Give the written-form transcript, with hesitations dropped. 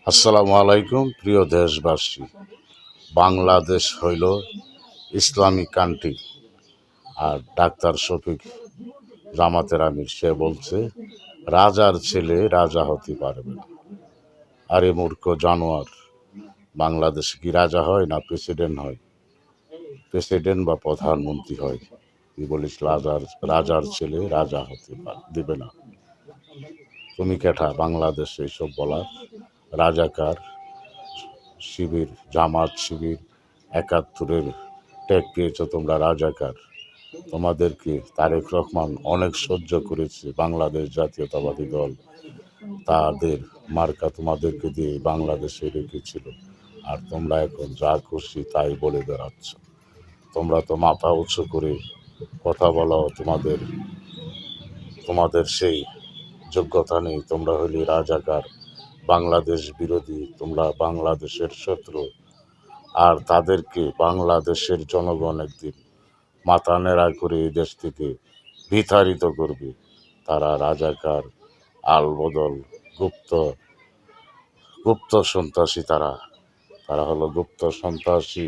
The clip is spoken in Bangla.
আসসালামু আলাইকুম প্রিয় দেশবাসী। বাংলাদেশ হইল ইসলামিক কান্ট্রি। আর ডাক্তার শফিক জামাতের আমির সে বলছে রাজার ছেলে রাজা হতে পারবে না। আরে মূর্খ জানোয়ার, বাংলাদেশে কি রাজা হয় না প্রেসিডেন্ট হয়? প্রেসিডেন্ট বা প্রধানমন্ত্রী হয়। তুই বলিস রাজার রাজার ছেলে রাজা হতে দিবে না। তুমি কেঠা বাংলাদেশে এইসব বলার? রাজাকার শিবির, জামাত শিবির, একাত্তরের ট্যাগ পেয়েছ তোমরা রাজাকার। তোমাদেরকে তারেক রহমান অনেক সহ্য করেছে, বাংলাদেশ জাতীয়তাবাদী দল তাদের মার্কা তোমাদেরকে দিয়ে বাংলাদেশে রেখেছিল। আর তোমরা এখন যা খুশি তাই বলে বেড়াচ্ছ। তোমরা তো মাথা উঁচু করে কথা বলো, তোমাদের তোমাদের সেই যোগ্যতা নেই। তোমরা হইলে রাজাকার, বাংলাদেশ বিরোধী, তোমরা বাংলাদেশের শত্রু। আর তাদেরকে বাংলাদেশের জনগণ একদিন মাথা নেড়া করে এই দেশ থেকে বিতাড়িত করবে। তারা রাজাকার, আলবদল, গুপ্ত গুপ্ত সন্ত্রাসী। তারা তারা হলো গুপ্ত সন্ত্রাসী।